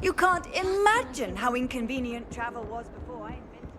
You can't imagine how inconvenient travel was before I invented it.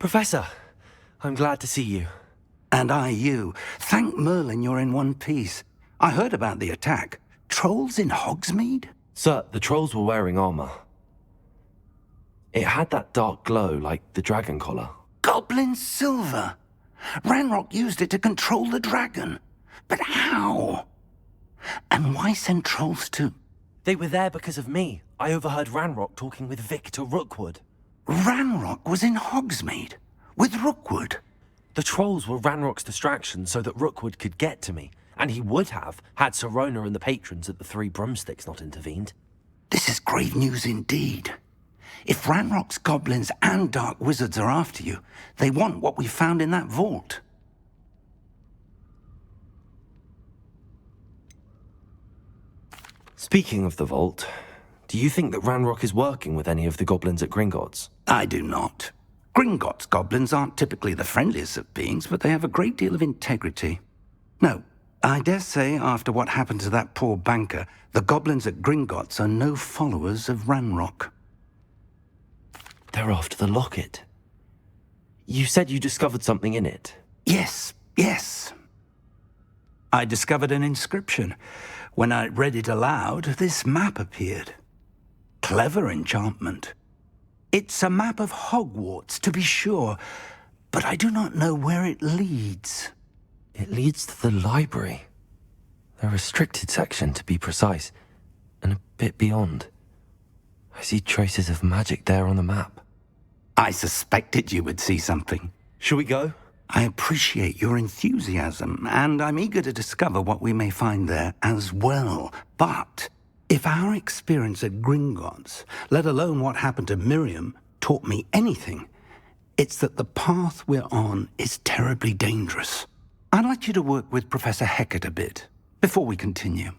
Professor, I'm glad to see you. And I you. Thank Merlin you're in one piece. I heard about the attack. Trolls in Hogsmeade? Sir, the trolls were wearing armor. It had that dark glow like the dragon collar. Goblin silver! Ranrock used it to control the dragon. But how? And why send trolls to... They were there because of me. I overheard Ranrock talking with Victor Rookwood. Ranrock was in Hogsmeade? With Rookwood? The trolls were Ranrock's distraction so that Rookwood could get to me. And he would have, had Sirona and the patrons at the Three Broomsticks not intervened. This is grave news indeed. If Ranrock's goblins and dark wizards are after you, they want what we found in that vault. Speaking of the vault, do you think that Ranrock is working with any of the goblins at Gringotts? I do not. Gringotts goblins aren't typically the friendliest of beings, but they have a great deal of integrity. No, I dare say after what happened to that poor banker, the goblins at Gringotts are no followers of Ranrock. They're after the locket. You said you discovered something in it. Yes. I discovered an inscription. When I read it aloud, this map appeared. Clever enchantment. It's a map of Hogwarts, to be sure, but I do not know where it leads. It leads to the library. The restricted section, to be precise, and a bit beyond. I see traces of magic there on the map. I suspected you would see something. Shall we go? I appreciate your enthusiasm, and I'm eager to discover what we may find there as well. But if our experience at Gringotts, let alone what happened to Miriam, taught me anything, it's that the path we're on is terribly dangerous. I'd like you to work with Professor Hecat a bit, before we continue.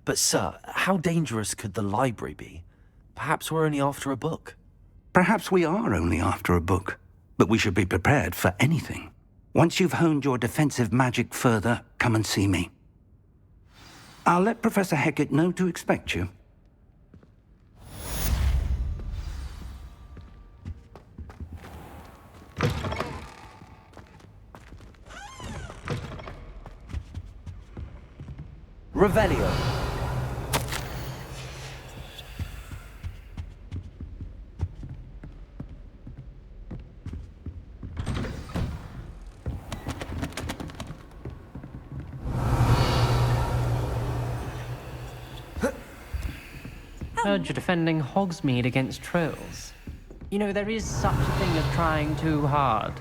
But sir, how dangerous could the library be? Perhaps we're only after a book. Perhaps we are only after a book, but we should be prepared for anything. Once you've honed your defensive magic further, come and see me. I'll let Professor Hecat know to expect you. Revelio. Heard you're defending Hogsmeade against trolls. You know, there is such a thing as trying too hard.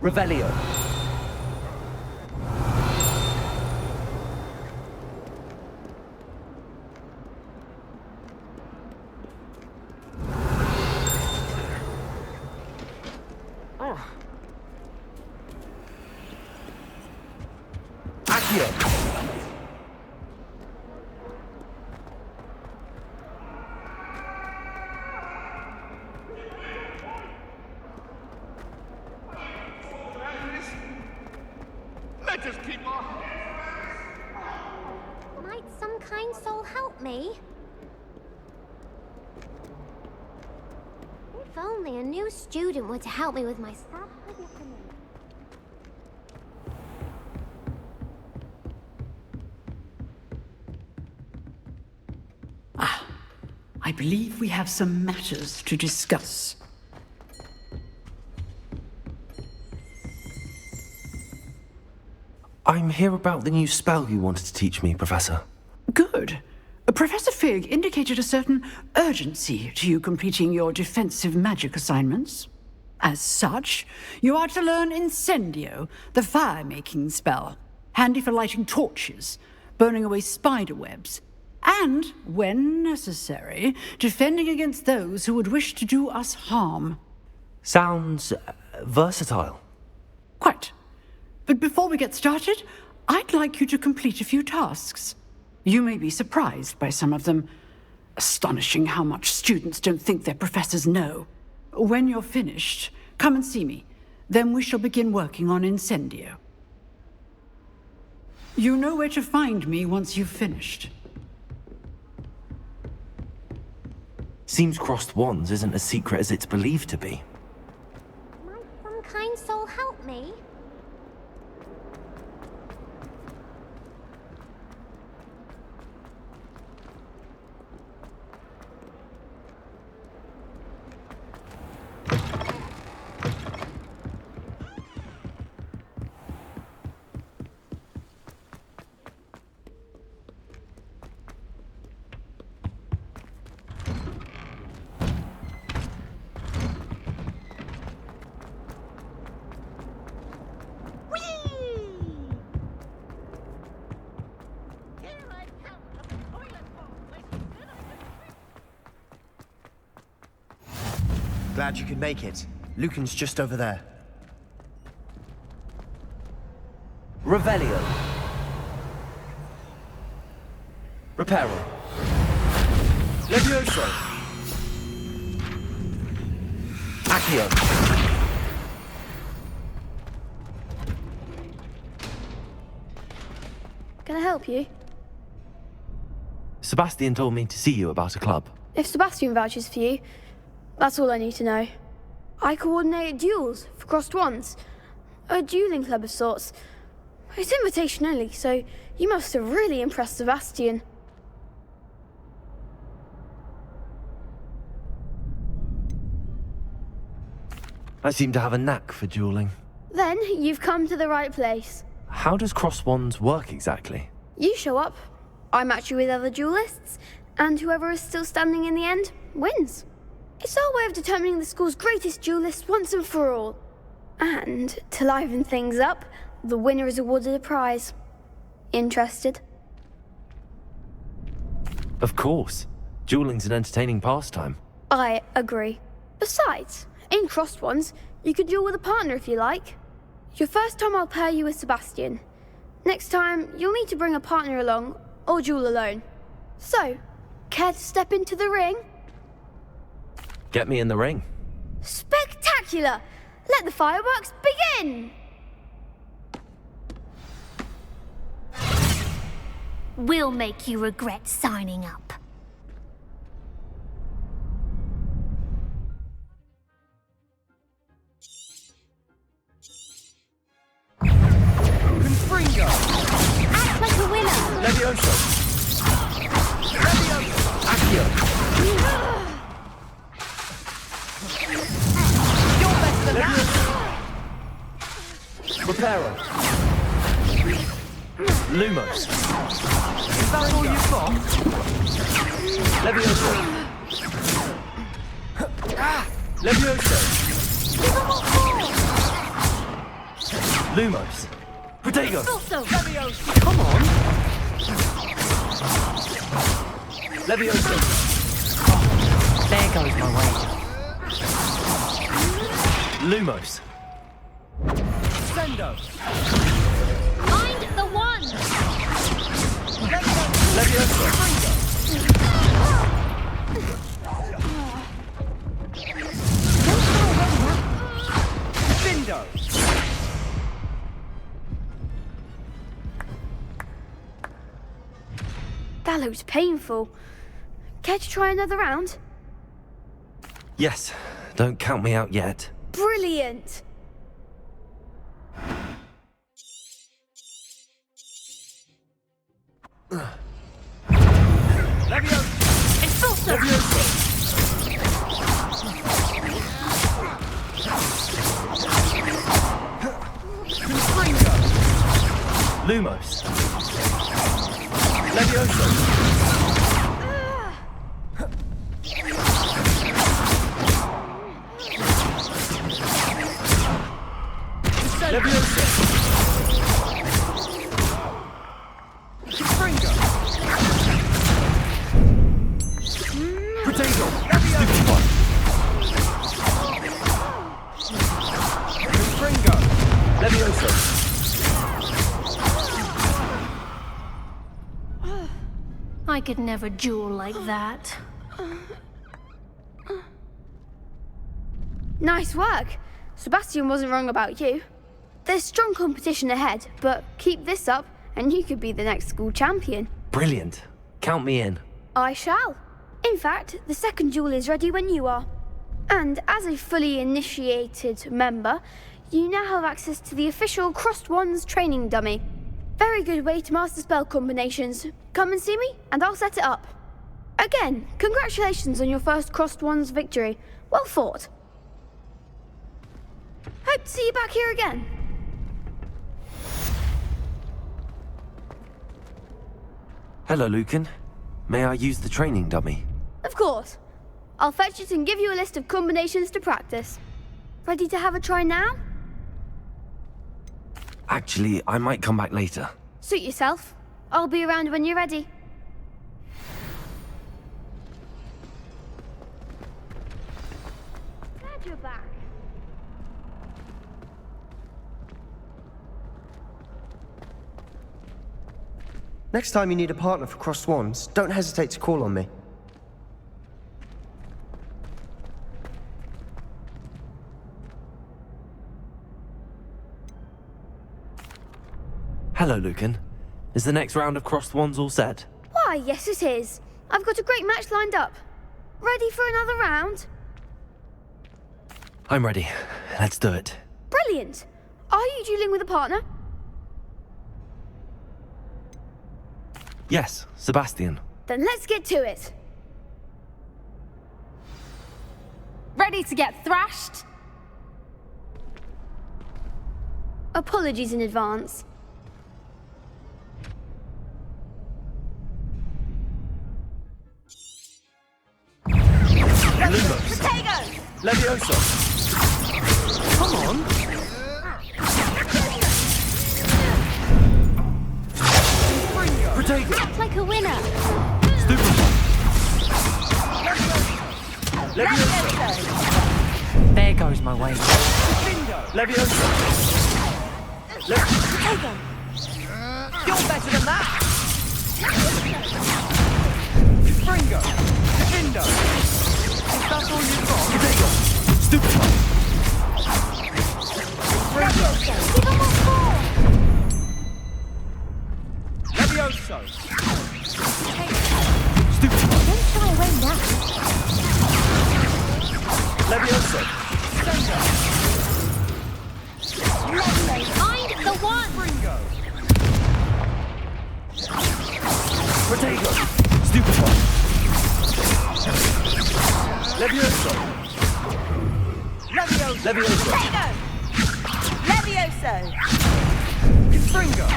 Revelio. Accio. Let us keep our... Might some kind soul help me? If only a new student were to help me with my staff. I believe we have some matters to discuss. I'm here about the new spell you wanted to teach me, Professor. Good. Professor Fig indicated a certain urgency to you completing your defensive magic assignments. As such, you are to learn Incendio, the fire-making spell, handy for lighting torches, burning away spider webs, and, when necessary, defending against those who would wish to do us harm. Sounds versatile. Quite. But before we get started, I'd like you to complete a few tasks. You may be surprised by some of them. Astonishing how much students don't think their professors know. When you're finished, come and see me. Then we shall begin working on Incendio. You know where to find me once you've finished. Seems crossed wands isn't as secret as it's believed to be. Might some kind soul help me? Glad you could make it. Lucan's just over there. Revelio. Reparo. Levioso! Accio. Can I help you? Sebastian told me to see you about a club. If Sebastian vouches for you, that's all I need to know. I coordinate duels for crossed wands. A dueling club of sorts. It's invitation only, so you must have really impressed Sebastian. I seem to have a knack for dueling. Then you've come to the right place. How does cross wands work exactly? You show up, I match you with other duelists, and whoever is still standing in the end wins. It's our way of determining the school's greatest duelist once and for all. And, to liven things up, the winner is awarded a prize. Interested? Of course. Dueling's an entertaining pastime. I agree. Besides, in crossed ones, you could duel with a partner if you like. Your first time I'll pair you with Sebastian. Next time, you'll need to bring a partner along, or duel alone. So, care to step into the ring? Get me in the ring. Spectacular! Let the fireworks begin! We'll make you regret signing up. Confringo! Act like a winner! Levioso! Protero. Lumos. Is that all you've got? Levioso. Levioso. Lumos. Protego. Come on. Levioso. There goes my way. Lumos. Sendo. Find the one! Levioso. Bindo. That looks painful. Care to try another round? Yes, don't count me out yet. Brilliant! Lumos. Levioso. Levioso. Springo. Potato. Stupid one. Springo. Levioso. I could never duel like that. Nice work. Sebastian wasn't wrong about you. There's strong competition ahead, but keep this up and you could be the next school champion. Brilliant. Count me in. I shall. In fact, the second duel is ready when you are. And as a fully initiated member, you now have access to the official Crossed Wands training dummy. Very good way to master spell combinations. Come and see me, and I'll set it up. Again, congratulations on your first Crossed Wands victory. Well fought. Hope to see you back here again. Hello, Lucan. May I use the training dummy? Of course. I'll fetch it and give you a list of combinations to practice. Ready to have a try now? Actually, I might come back later. Suit yourself. I'll be around when you're ready. Glad you're back. Next time you need a partner for Crossed Wands, don't hesitate to call on me. Hello, Lucan. Is the next round of Crossed Wands all set? Why, yes it is. I've got a great match lined up. Ready for another round? I'm ready. Let's do it. Brilliant. Are you dueling with a partner? Yes, Sebastian. Then let's get to it. Ready to get thrashed? Apologies in advance. Lumos. Levioso. Come on. Protego. Act like a winner! Stupid one. Levioso. There goes my way. Levioso. Protego! You're better than that! Springo. Bindo. Is that all you've got? Protego. Stupid one. Levioso. Stupid one. Don't shy away now. Levioso. Find the one! Springo. Protego. Stupid one. Levioso. Levioso. Levioso. Levioso! Levioso! Confringo!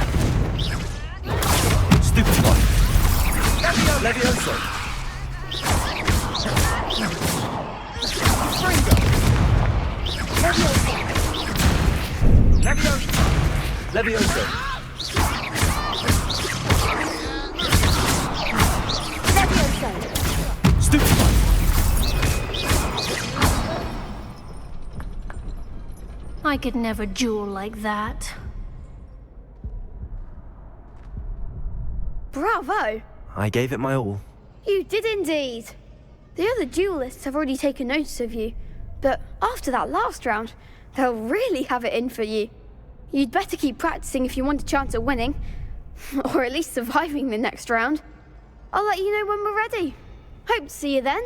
Stupid one. Levioso! Confringo! Levioso! Levioso. Levioso! Stupid one. I could never duel like that. Bravo! I gave it my all. You did indeed. The other duelists have already taken notice of you, but after that last round, they'll really have it in for you. You'd better keep practicing if you want a chance at winning, or at least surviving the next round. I'll let you know when we're ready. Hope to see you then.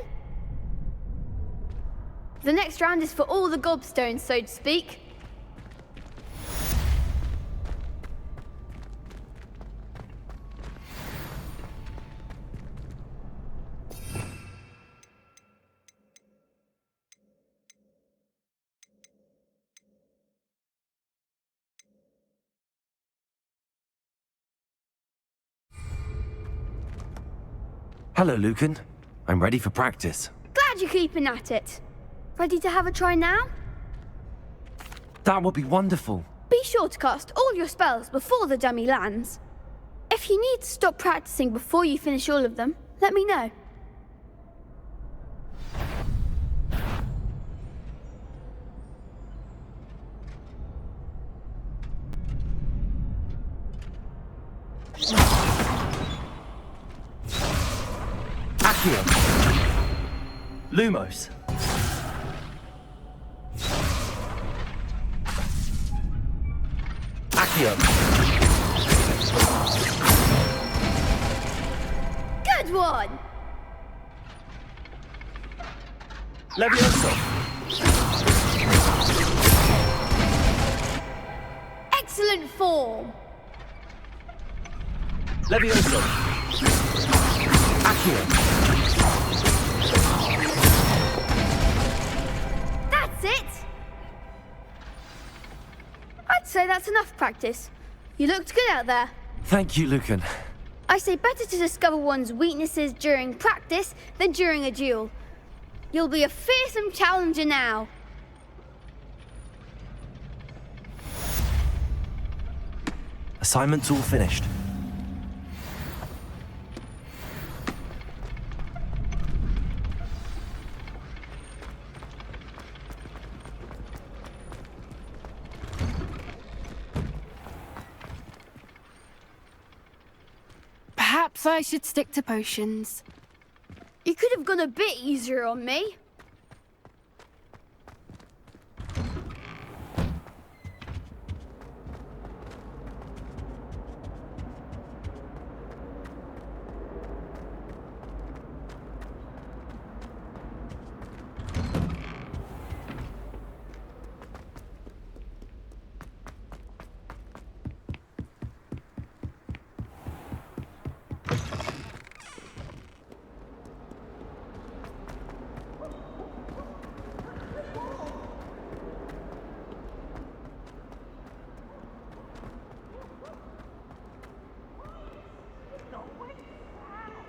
The next round is for all the gobstones, so to speak. Hello, Lucan. I'm ready for practice. Glad you're keeping at it. Ready to have a try now? That would be wonderful. Be sure to cast all your spells before the dummy lands. If you need to stop practicing before you finish all of them, let me know. Accio. Lumos. Accio. Good one! Levioso. Excellent form! Levioso. Accio. That's it! I'd say that's enough practice. You looked good out there. Thank you, Lucan. I say better to discover one's weaknesses during practice than during a duel. You'll be a fearsome challenger now. Assignment's all finished. Perhaps I should stick to potions. You could have gone a bit easier on me.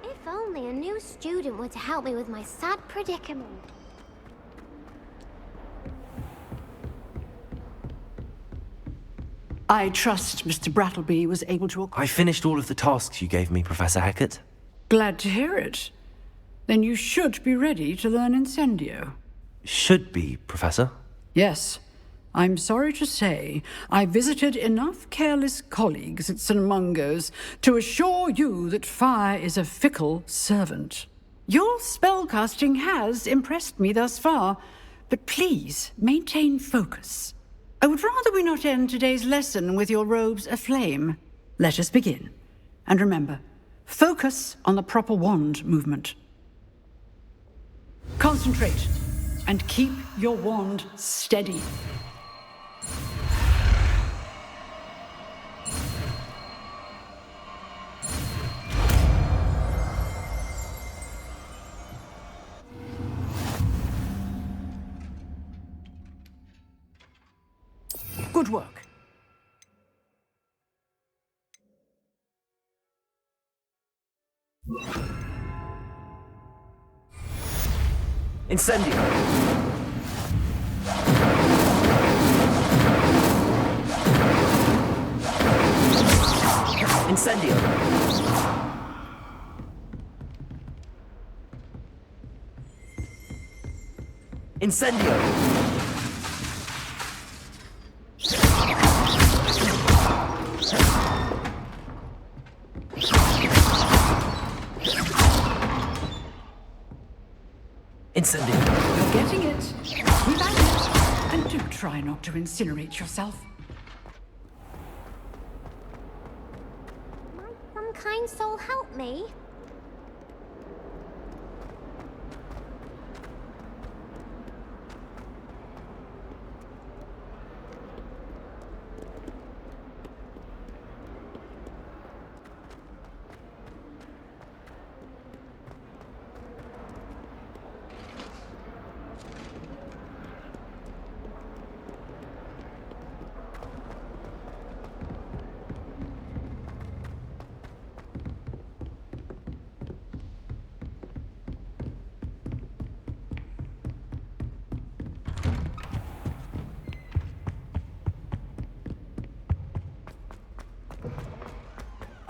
If only a new student were to help me with my sad predicament. I trust Mr. Brattleby was able to... I finished all of the tasks you gave me, Professor Hecat. Glad to hear it. Then you should be ready to learn Incendio. Should be, Professor. Yes. I'm sorry to say, I visited enough careless colleagues at St. Mungo's to assure you that fire is a fickle servant. Your spellcasting has impressed me thus far, but please maintain focus. I would rather we not end today's lesson with your robes aflame. Let us begin. And remember, focus on the proper wand movement. Concentrate, and keep your wand steady. Good work. Incendio! Incendio! Incendio! Incendio! You're getting it. We like it. And do try not to incinerate yourself. Might some kind soul help me?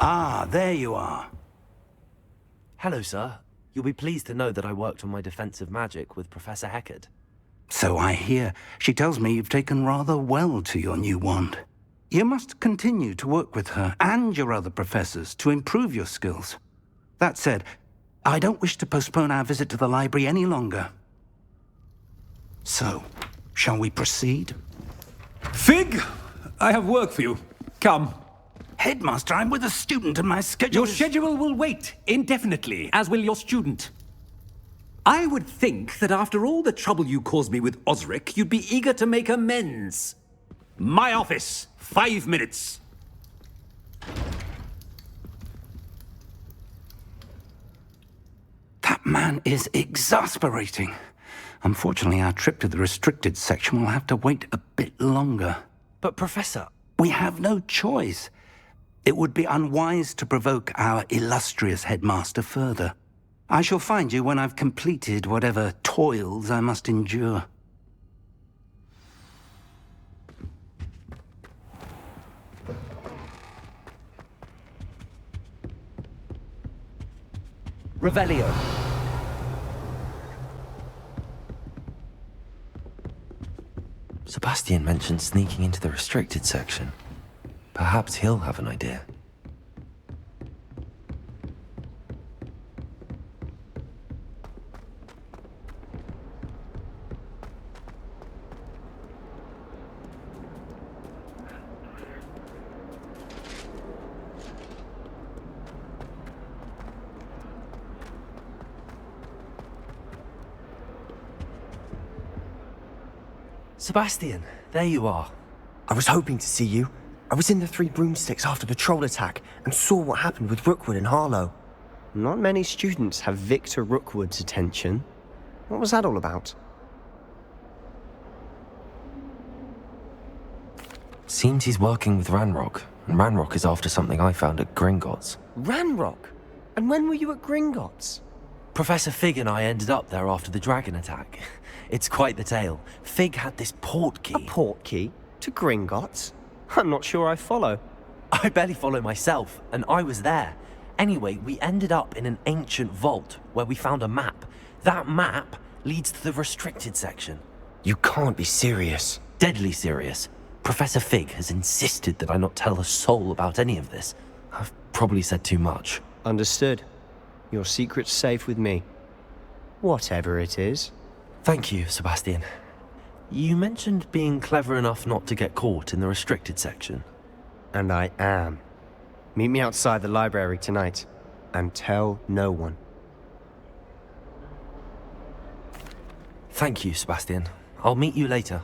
Ah, there you are. Hello, sir. You'll be pleased to know that I worked on my defensive magic with Professor Heckard. So I hear. She tells me you've taken rather well to your new wand. You must continue to work with her and your other professors to improve your skills. That said, I don't wish to postpone our visit to the library any longer. So, shall we proceed? Fig, I have work for you. Come. Headmaster, I'm with a student and my schedule Your schedule will wait indefinitely, as will your student. I would think that after all the trouble you caused me with Osric, you'd be eager to make amends. My office, 5 minutes. That man is exasperating. Unfortunately, our trip to the restricted section will have to wait a bit longer. But, Professor... We have no choice. It would be unwise to provoke our illustrious headmaster further. I shall find you when I've completed whatever toils I must endure. Revelio. Sebastian mentioned sneaking into the restricted section. Perhaps he'll have an idea. Sebastian, there you are. I was hoping to see you. I was in the Three Broomsticks after the troll attack and saw what happened with Rookwood and Harlow. Not many students have Victor Rookwood's attention. What was that all about? Seems he's working with Ranrock, and Ranrock is after something I found at Gringotts. Ranrock? And when were you at Gringotts? Professor Fig and I ended up there after the dragon attack. It's quite the tale. Fig had this portkey. A portkey? To Gringotts? I'm not sure I follow. I barely follow myself, and I was there. Anyway, we ended up in an ancient vault where we found a map. That map leads to the restricted section. You can't be serious. Deadly serious. Professor Fig has insisted that I not tell a soul about any of this. I've probably said too much. Understood. Your secret's safe with me. Whatever it is. Thank you, Sebastian. You mentioned being clever enough not to get caught in the restricted section. And I am. Meet me outside the library tonight, and tell no one. Thank you, Sebastian. I'll meet you later.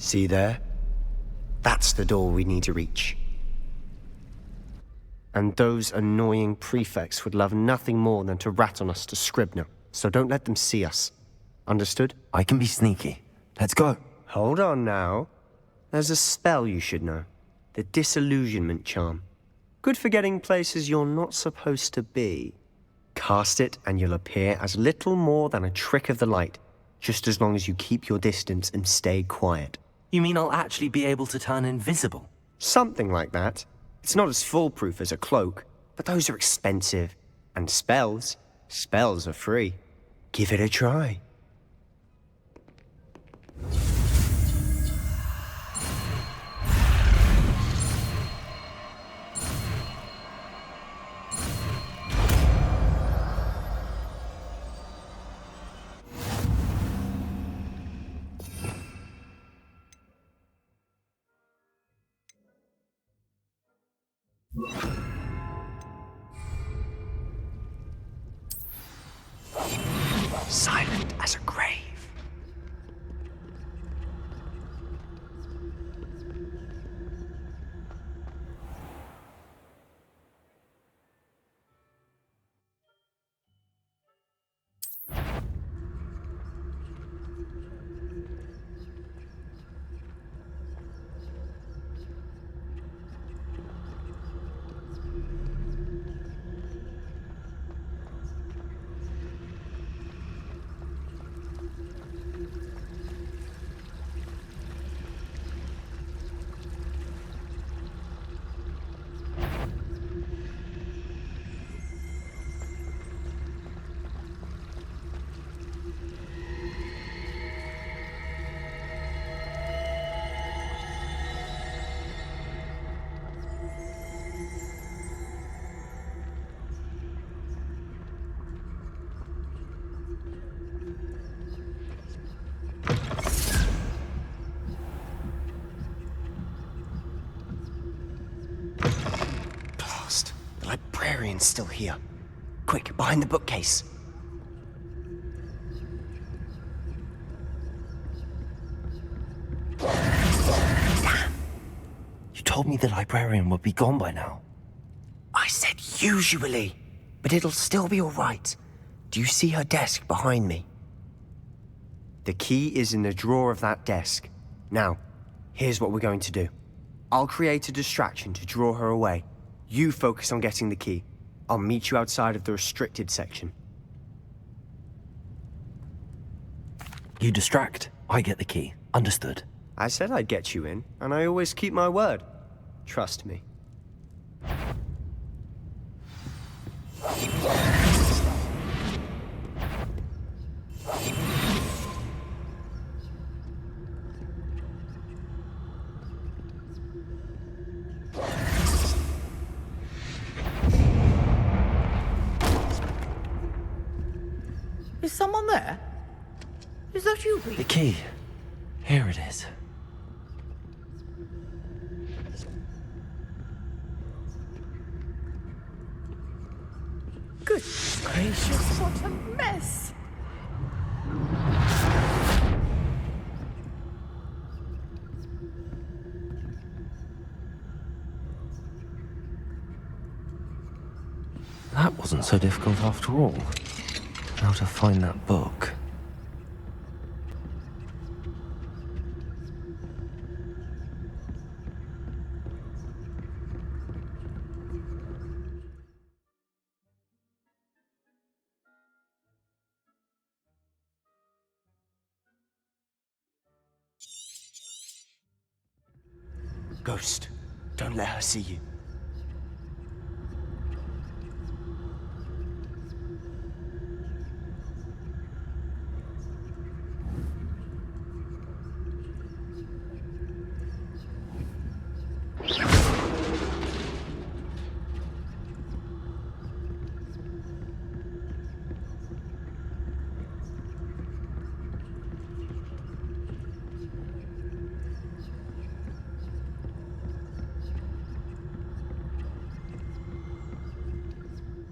See there? That's the door we need to reach. And those annoying prefects would love nothing more than to rat on us to Scribner, so don't let them see us. Understood? I can be sneaky. Let's go. Hold on now. There's a spell you should know. The Disillusionment Charm. Good for getting places you're not supposed to be. Cast it and you'll appear as little more than a trick of the light, just as long as you keep your distance and stay quiet. You mean I'll actually be able to turn invisible? Something like that. It's not as foolproof as a cloak, but those are expensive. And spells are free. Give it a try. Silent as a grave. The librarian's still here. Quick, behind the bookcase. Damn! You told me the librarian would be gone by now. I said usually, but it'll still be all right. Do you see her desk behind me? The key is in the drawer of that desk. Now, here's what we're going to do. I'll create a distraction to draw her away. You focus on getting the key. I'll meet you outside of the restricted section. You distract, I get the key. Understood. I said I'd get you in, and I always keep my word. Trust me. Is someone there? Is that you, Pete? The key. Here it is. Good gracious, what a mess! That wasn't so difficult after all. How to find that book. Ghost, don't let her see you.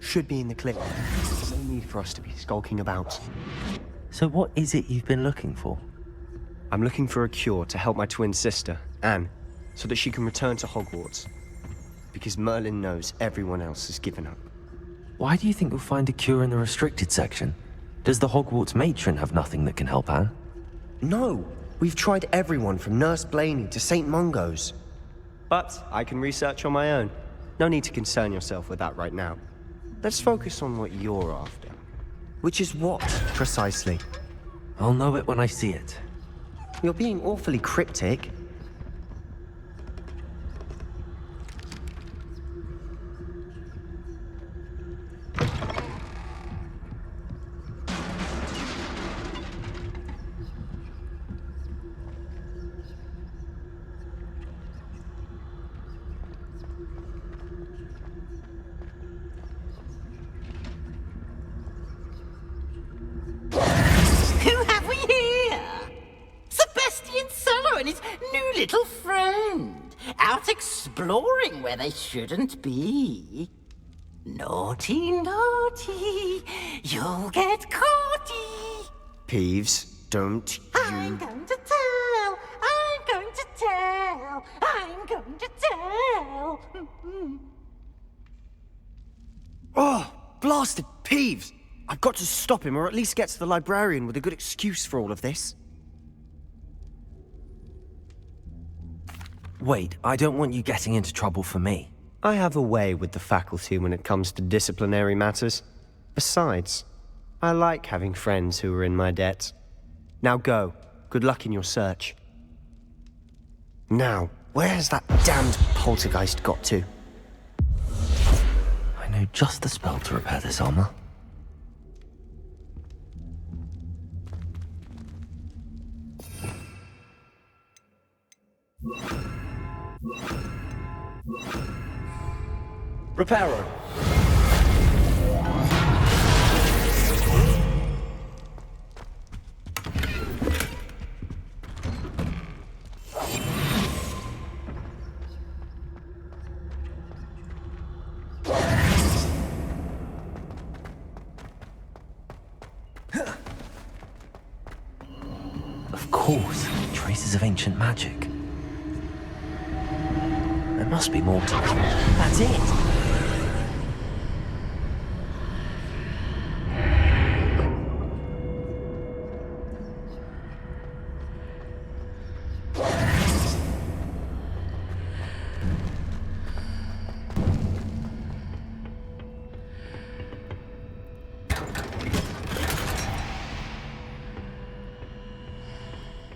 Should be in the clip. No need for us to be skulking about. So what is it you've been looking for? I'm looking for a cure to help my twin sister, Anne, so that she can return to Hogwarts. because Merlin knows everyone else has given up. Why do you think you'll find a cure in the restricted section? Does the Hogwarts matron have nothing that can help Anne? No! We've tried everyone from Nurse Blaney to St. Mungo's. But I can research on my own. No need to concern yourself with that right now. Let's focus on what you're after. Which is what, precisely? I'll know it when I see it. You're being awfully cryptic. Who have we here? Sebastian Cello and his new little friend, out exploring where they shouldn't be. Naughty, naughty, you'll get caughty. Peeves, don't I'm going to tell, I'm going to tell, I'm going to tell. Oh, blasted Peeves! I've got to stop him, or at least get to the librarian with a good excuse for all of this. Wait, I don't want you getting into trouble for me. I have a way with the faculty when it comes to disciplinary matters. Besides, I like having friends who are in my debt. Now go. Good luck in your search. Now, where has that damned poltergeist got to? I know just the spell to repair this armor. Reparo. Of course, traces of ancient magic. There must be more to it. That's it!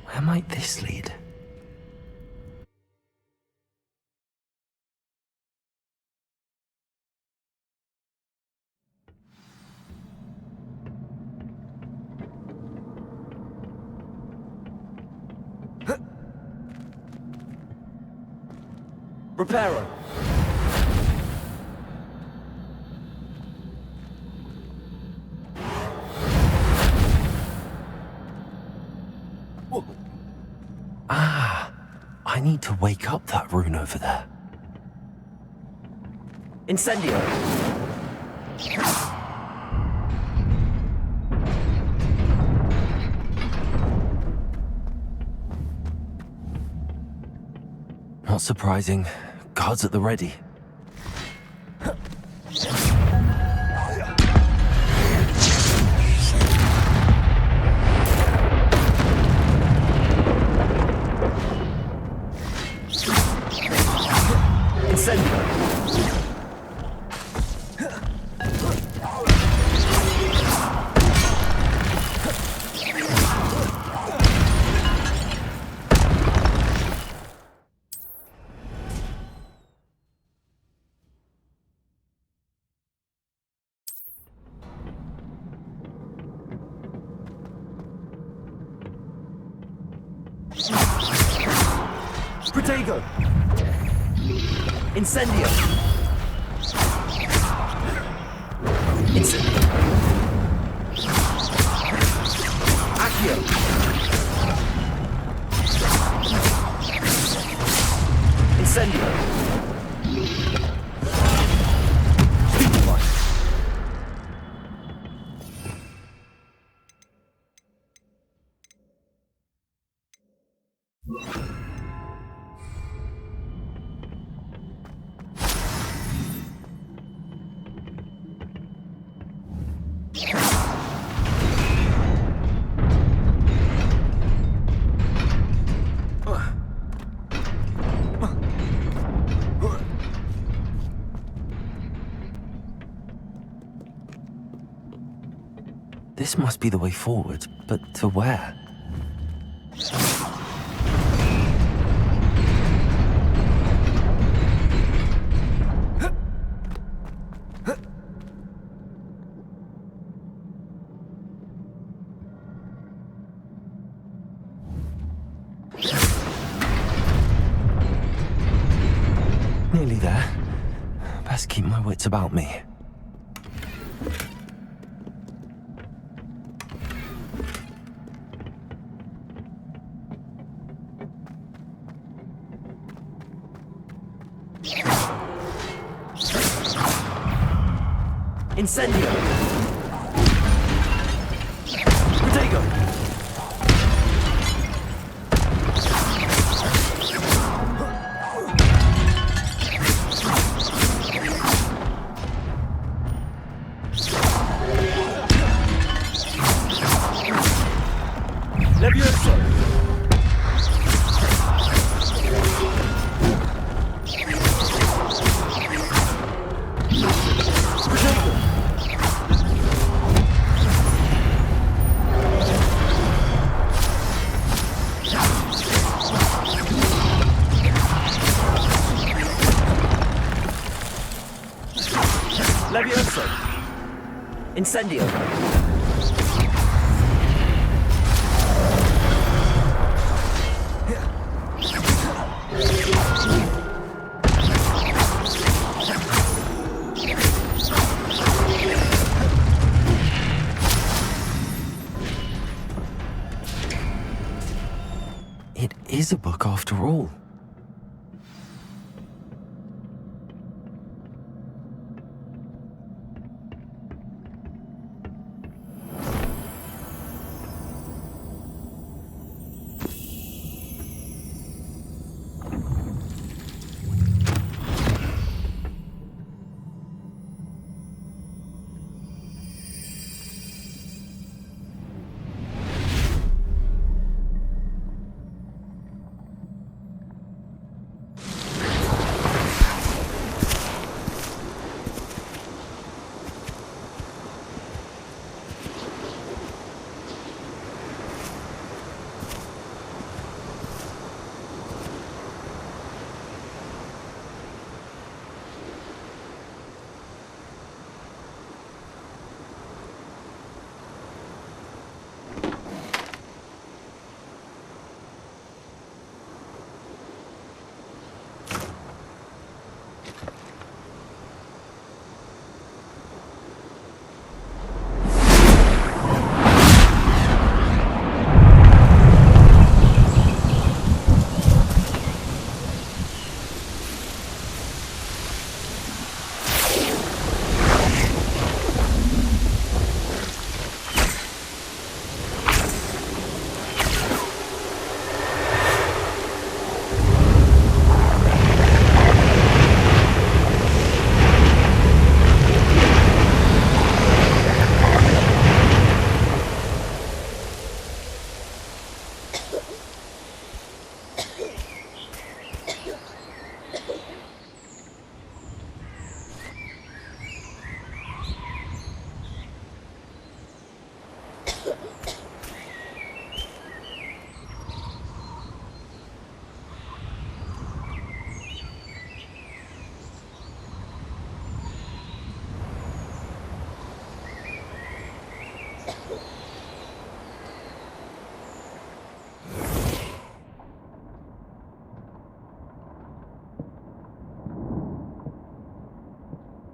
Where might this lead? Reparo. Ah, I need to wake up that rune over there. Incendio. Not surprising. Guards at the ready. Protego! Incendio! Incendio! Accio! Incendio! This must be the way forward, but to where? Nearly there. Best keep my wits about me. Incendio! Protego! Levioso! Levioso! Incendio! It is a book after all.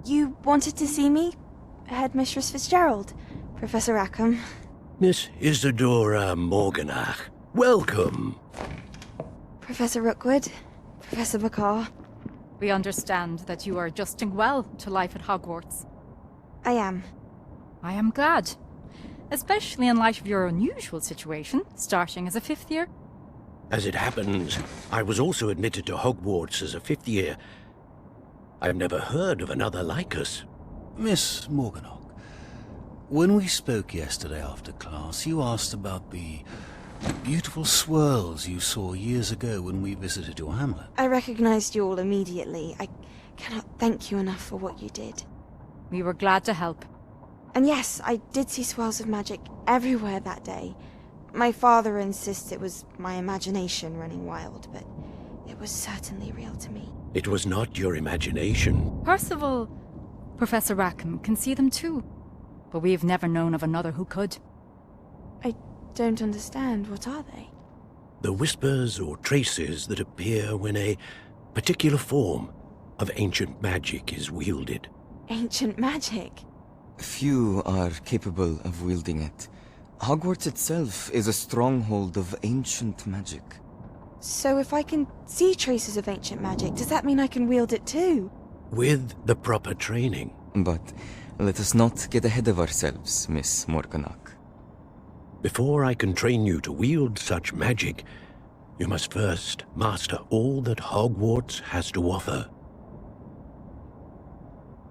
You wanted to see me? Headmistress Fitzgerald, Professor Rackham. Miss Isadora Morganach, welcome. Professor Rookwood, Professor McCaw. We understand that you are adjusting well to life at Hogwarts. I am. I am glad. Especially in light of your unusual situation, starting as a 5th year. As it happens, I was also admitted to Hogwarts as a 5th year. I've never heard of another like us. Miss Morganach, When we spoke yesterday after class, you asked about the beautiful swirls you saw years ago when we visited your hamlet. I recognized you all immediately. I cannot thank you enough for what you did. We were glad to help. And yes, I did see swirls of magic everywhere that day. My father insists it was my imagination running wild, but it was certainly real to me. It was not your imagination. Percival, Professor Rackham can see them too. But we've never known of another who could. I don't understand. What are they? The whispers or traces that appear when a particular form of ancient magic is wielded. Ancient magic? Few are capable of wielding it. Hogwarts itself is a stronghold of ancient magic. So if I can see traces of ancient magic, does that mean I can wield it too? With the proper training. But let us not get ahead of ourselves, Miss Morganach. Before I can train you to wield such magic, you must first master all that Hogwarts has to offer.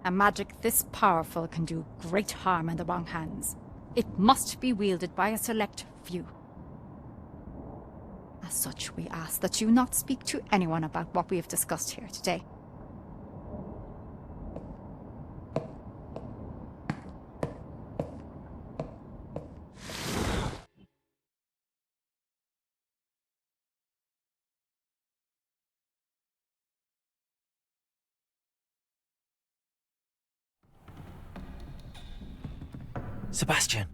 A magic this powerful can do great harm in the wrong hands. It must be wielded by a select few. As such, we ask that you not speak to anyone about what we have discussed here today. Sebastian.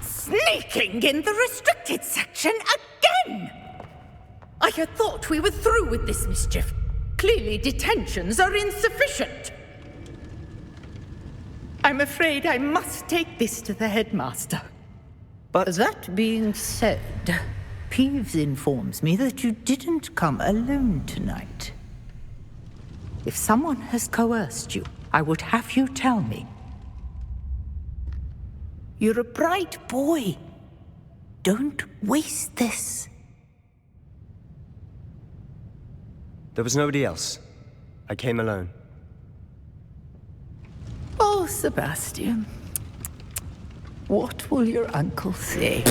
Sneaking in the restricted section again! I had thought we were through with this mischief. Clearly detentions are insufficient. I'm afraid I must take this to the headmaster. But that being said, Peeves informs me that you didn't come alone tonight. If someone has coerced you, I would have you tell me. You're a bright boy. Don't waste this. There was nobody else. I came alone. Oh, Sebastian. What will your uncle say?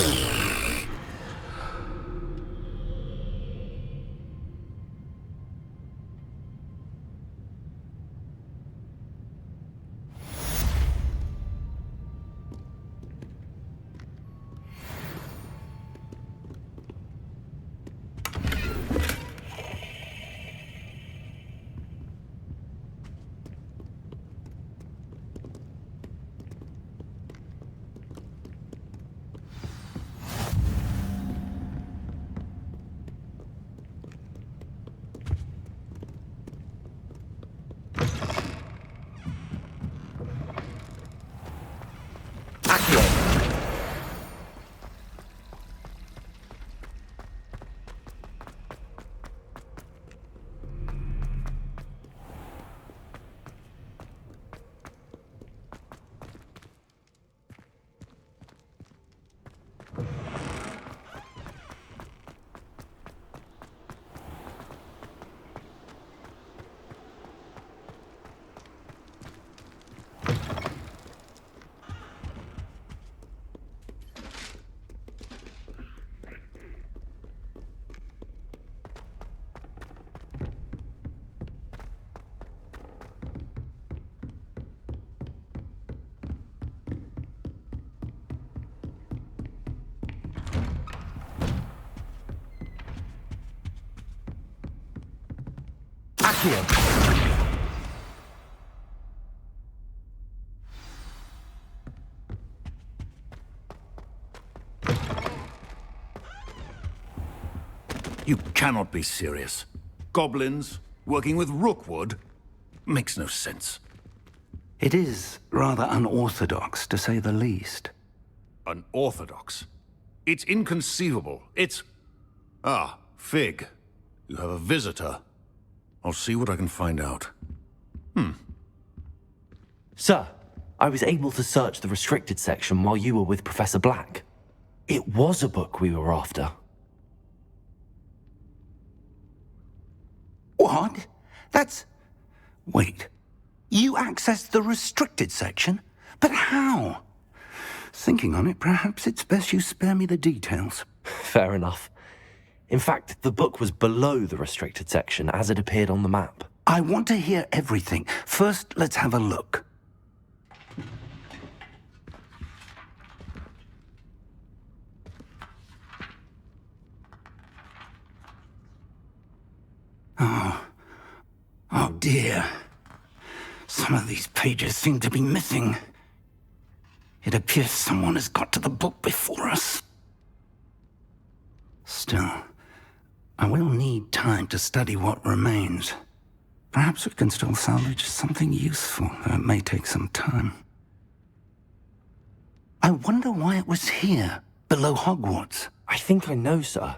You cannot be serious. Goblins working with Rookwood makes no sense. It is rather unorthodox, to say the least. Unorthodox? It's inconceivable. It's... Ah, Fig. You have a visitor. I'll see what I can find out. Sir, I was able to search the restricted section while you were with Professor Black. It was a book we were after. What? That's... Wait, you accessed the restricted section? But how? Thinking on it, perhaps it's best you spare me the details. Fair enough. In fact, the book was below the restricted section as it appeared on the map. I want to hear everything. First, let's have a look. Oh dear. Some of these pages seem to be missing. It appears someone has got to the book before us. Still, I will need time to study what remains. Perhaps we can still salvage something useful, though it may take some time. I wonder why it was here, below Hogwarts. I think I know, sir.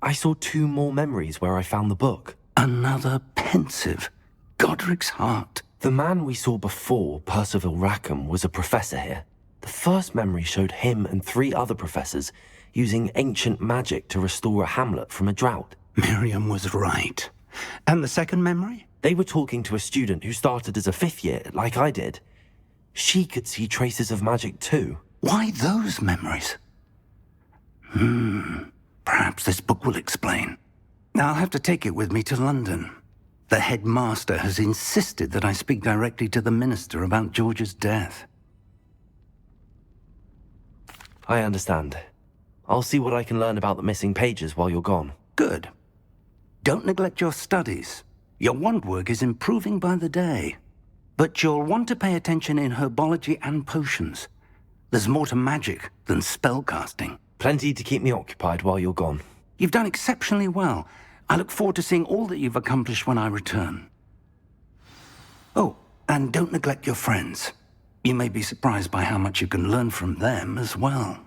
I saw 2 more memories where I found the book. Another pensive. Godric's heart. The man we saw before, Percival Rackham, was a professor here. The first memory showed him and 3 other professors using ancient magic to restore a hamlet from a drought. Miriam was right. And the second memory? They were talking to a student who started as a 5th year, like I did. She could see traces of magic too. Why those memories? Perhaps this book will explain. I'll have to take it with me to London. The headmaster has insisted that I speak directly to the minister about George's death. I understand. I'll see what I can learn about the missing pages while you're gone. Good. Don't neglect your studies. Your wand work is improving by the day. But you'll want to pay attention in herbology and potions. There's more to magic than spellcasting. Plenty to keep me occupied while you're gone. You've done exceptionally well. I look forward to seeing all that you've accomplished when I return. Oh, and don't neglect your friends. You may be surprised by how much you can learn from them as well.